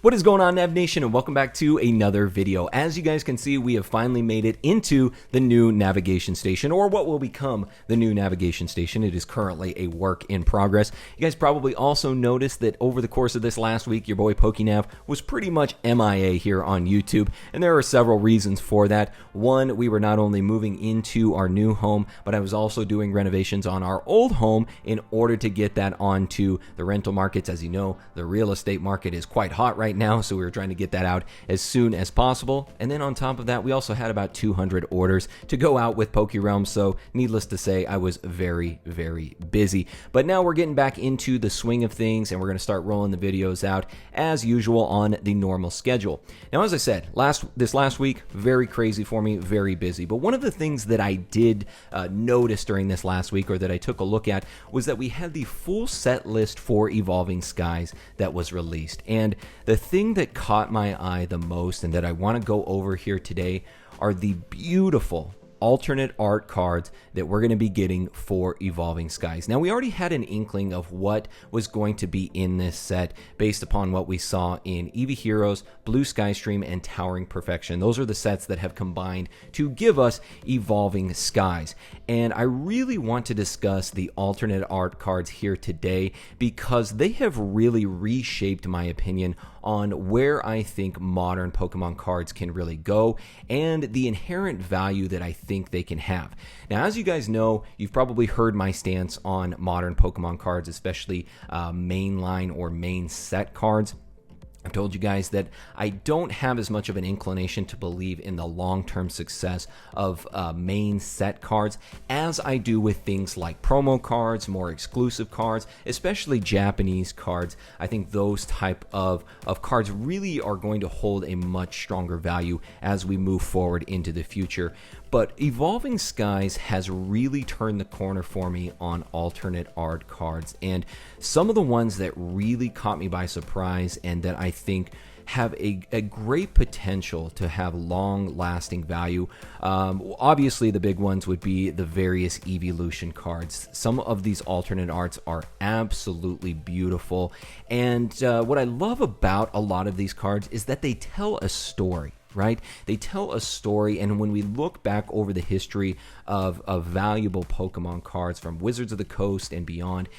What is going on, Nav Nation, and welcome back to another video. As you guys can see, we have finally made it into the new navigation station, or what will become the new navigation station. It is currently a work in progress. You guys probably also noticed that over the course of this last week, your boy PokéNav was pretty much MIA here on YouTube, and there are several reasons for that. One, we were not only moving into our new home, but I was also doing renovations on our old home in order to get that onto the rental markets. As you know, the real estate market is quite hot right now, so we were trying to get that out as soon as possible. And then on top of that, we also had about 200 orders to go out with PokéRealm, so needless to say, I was very busy. But now we're getting back into the swing of things, and we're going to start rolling the videos out as usual on the normal schedule. Now, as I said, this last week, very crazy for me, very busy. But one of the things that I did notice during this last week, or that I took a look at, was that we had the full set list for Evolving Skies that was released. And the thing that caught my eye the most and that I want to go over here today are the beautiful alternate art cards that we're going to be getting for Evolving Skies. Now, we already had an inkling of what was going to be in this set based upon what we saw in Eevee Heroes, Blue Sky Stream, and Towering Perfection. Those are the sets that have combined to give us Evolving Skies. And I really want to discuss the alternate art cards here today because they have really reshaped my opinion on where I think modern Pokemon cards can really go and the inherent value that I think they can have. Now, as you guys know, you've probably heard my stance on modern Pokemon cards, especially mainline or main set cards. I've told you guys that I don't have as much of an inclination to believe in the long-term success of main set cards as I do with things like promo cards, more exclusive cards, especially Japanese cards. I think those type of cards really are going to hold a much stronger value as we move forward into the future. But Evolving Skies has really turned the corner for me on alternate art cards, and some of the ones that really caught me by surprise and that I think have a great potential to have long-lasting value. Obviously, the big ones would be the various Evolution cards. Some of these alternate arts are absolutely beautiful, and what I love about a lot of these cards is that they tell a story. Right? They tell a story, and when we look back over the history of valuable Pokemon cards from Wizards of the Coast and beyond,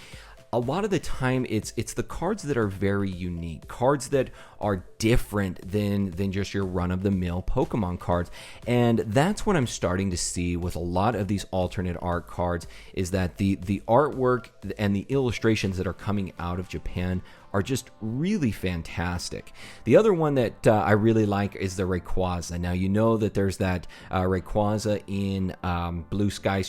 a lot of the time it's the cards that are very unique, cards that are different than just your run-of-the-mill Pokemon cards. And that's what I'm starting to see with a lot of these alternate art cards, is that the artwork and the illustrations that are coming out of Japan are just really fantastic. The other one that I really like is the Rayquaza. Now, you know that there's that Rayquaza in Blue Sky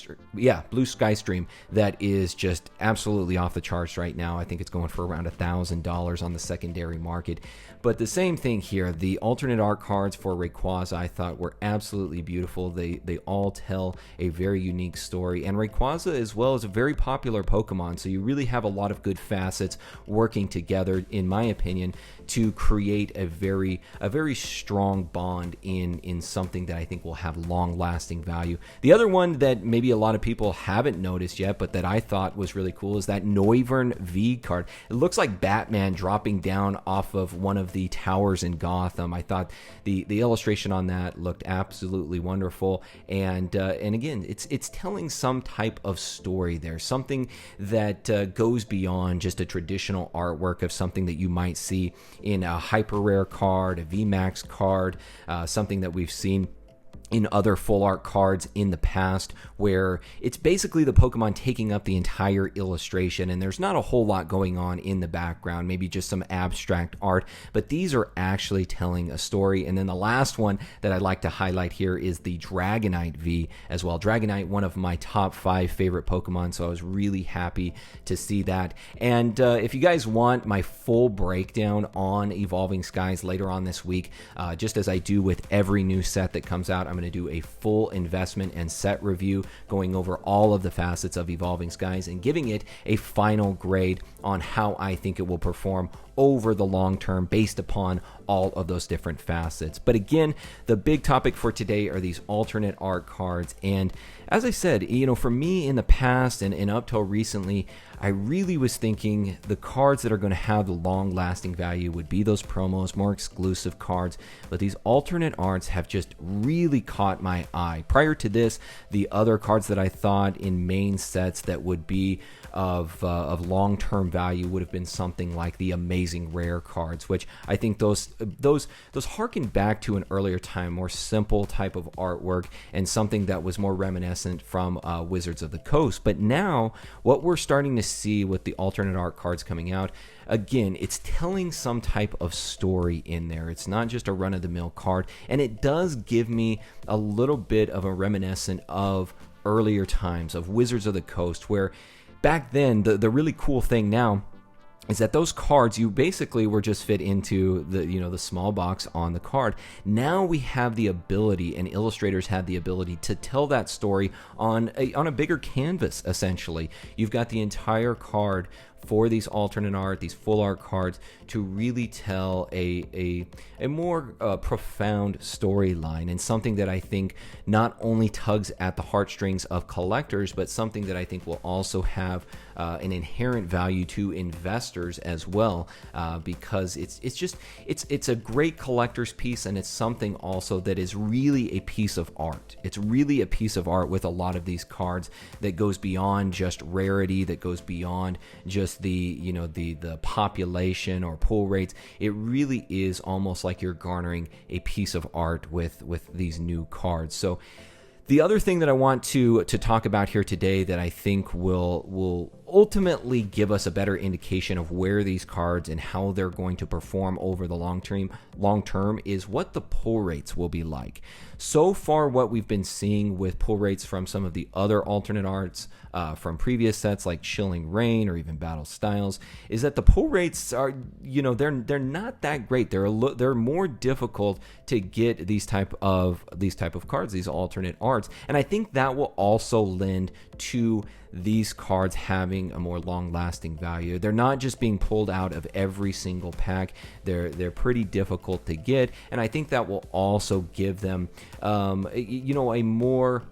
Stream that is just absolutely off the charts right now. I think it's going for around $1,000 on the secondary market. But the same thing here, the alternate art cards for Rayquaza I thought were absolutely beautiful. They all tell a very unique story, and Rayquaza as well is a very popular Pokemon, so you really have a lot of good facets working together, in my opinion, to create a very strong bond in something that I think will have long-lasting value. The other one that maybe a lot of people haven't noticed yet, but that I thought was really cool, is that Noivern V card. It looks like Batman dropping down off of one of the towers in Gotham. I thought the illustration on that looked absolutely wonderful, and again, it's telling some type of story there, something that goes beyond just a traditional artwork of something that you might see in a hyper rare card, a VMAX card, something that we've seen in other full art cards in the past, where it's basically the Pokemon taking up the entire illustration and there's not a whole lot going on in the background, maybe just some abstract art, but these are actually telling a story. And then the last one that I'd like to highlight here is the Dragonite V as well. Dragonite, one of my top 5 favorite Pokemon, so I was really happy to see that. And if you guys want my full breakdown on Evolving Skies later on this week, just as I do with every new set that comes out, I'm going to do a full investment and set review going over all of the facets of Evolving Skies and giving it a final grade on how I think it will perform over the long term based upon all of those different facets. But again, the big topic for today are these alternate art cards. And as I said, you know, for me in the past and up till recently, I really was thinking the cards that are going to have the long-lasting value would be those promos, more exclusive cards, but these alternate arts have just really caught my eye. Prior to this, the other cards that I thought in main sets that would be of long-term value would have been something like the amazing rare cards, which I think those harken back to an earlier time, more simple type of artwork and something that was more reminiscent from Wizards of the Coast. But now what we're starting to see with the alternate art cards coming out, again, it's telling some type of story in there. It's not just a run-of-the-mill card, and it does give me a little bit of a reminiscent of earlier times of Wizards of the Coast, where back then the really cool thing now is that those cards, you basically were just fit into the small box on the card. Now we have the ability, and illustrators have the ability to tell that story on a bigger canvas. Essentially, you've got the entire card for these alternate art, these full art cards, to really tell a more profound storyline, and something that I think not only tugs at the heartstrings of collectors, but something that I think will also have an inherent value to investors as well, because it's a great collector's piece, and it's something also that is really a piece of art. It's really a piece of art with a lot of these cards that goes beyond just rarity, that goes beyond just the population or pull rates. It really is almost like you're garnering a piece of art with these new cards. So the other thing that I want to talk about here today that I think will ultimately give us a better indication of where these cards and how they're going to perform over the long term is what the pull rates will be like. So far, what we've been seeing with pull rates from some of the other alternate arts from previous sets like Chilling Reign or even Battle Styles is that the pull rates are, they're not that great. They're more difficult to get these type of cards, these alternate arts, and I think that will also lend to these cards having a more long-lasting value. They're not just being pulled out of every single pack. They're pretty difficult to get, and I think that will also give them a more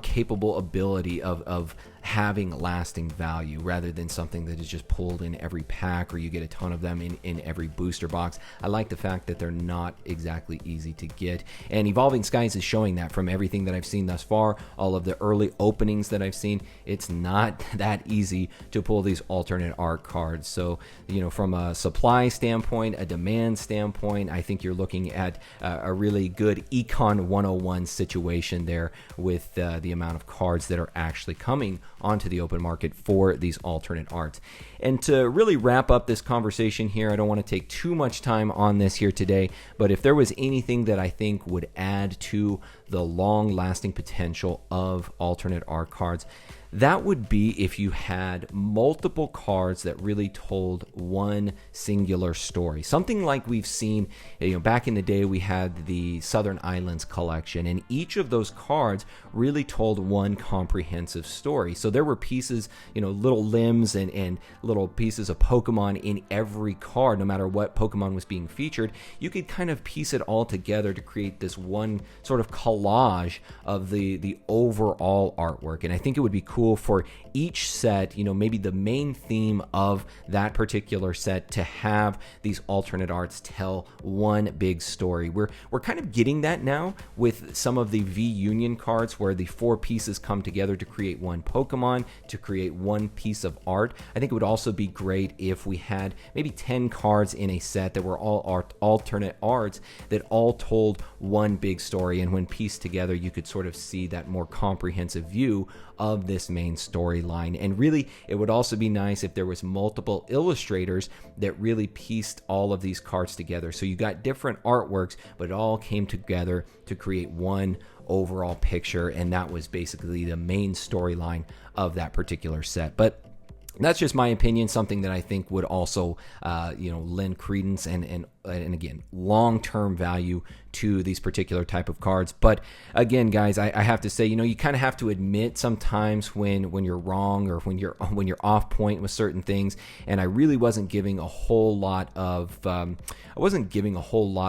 capable ability of having lasting value, rather than something that is just pulled in every pack or you get a ton of them in every booster box. I like the fact that they're not exactly easy to get, and Evolving Skies is showing that from everything that I've seen thus far, all of the early openings that I've seen. It's not that easy to pull these alternate art cards. So from a supply standpoint, a demand standpoint, I think you're looking at a really good Econ 101 situation there with the amount of cards that are actually coming onto the open market for these alternate arts. And to really wrap up this conversation here, I don't want to take too much time on this here today, but if there was anything that I think would add to the long-lasting potential of alternate art cards, that would be if you had multiple cards that really told one singular story. Something like we've seen, back in the day, we had the Southern Islands collection, and each of those cards really told one comprehensive story. So there were pieces, little limbs and little pieces of Pokemon in every card. No matter what Pokemon was being featured, you could kind of piece it all together to create this one sort of collage of the overall artwork. And I think it would be cool for each set, maybe the main theme of that particular set, to have these alternate arts tell one big story. We're kind of getting that now with some of the V Union cards, where the 4 pieces come together to create one Pokemon, to create one piece of art. I think it would also be great if we had maybe 10 cards in a set that were all alternate arts that all told one big story, and when pieced together, you could sort of see that more comprehensive view of this main storyline. And really, it would also be nice if there was multiple illustrators that really pieced all of these cards together. So you got different artworks, but it all came together to create one overall picture, and that was basically the main storyline of that particular set. But that's just my opinion, something that I think would also, lend credence and and again, long-term value to these particular type of cards. But again, guys, I have to say, you kind of have to admit sometimes when you're wrong or when you're off point with certain things. And I really wasn't giving a whole lot of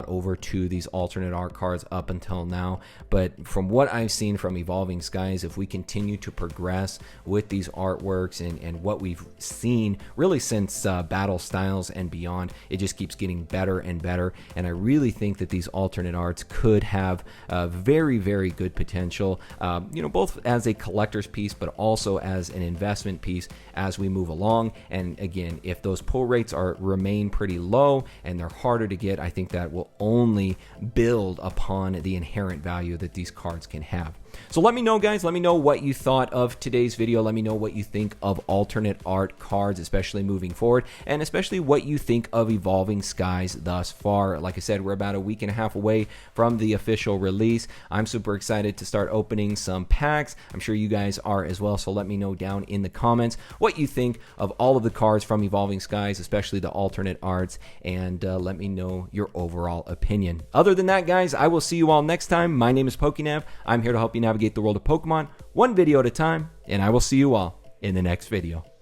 over to these alternate art cards up until now. But from what I've seen from Evolving Skies, if we continue to progress with these artworks and what we've seen really since Battle Styles and beyond, it just keeps getting better and better. And I really think that these alternate arts could have very, very good potential, both as a collector's piece, but also as an investment piece as we move along. And again, if those pull rates remain pretty low and they're harder to get, I think that will only build upon the inherent value that these cards can have. So let me know, guys. Let me know what you thought of today's video. Let me know what you think of alternate art cards, especially moving forward, and especially what you think of Evolving Skies thus far. Like I said, we're about a week and a half away from the official release. I'm super excited to start opening some packs. I'm sure you guys are as well, so let me know down in the comments what you think of all of the cards from Evolving Skies, especially the alternate arts, and let me know your overall opinion. Other than that, guys, I will see you all next time. My name is PokéNav. I'm here to help you navigate the world of Pokemon one video at a time, and I will see you all in the next video.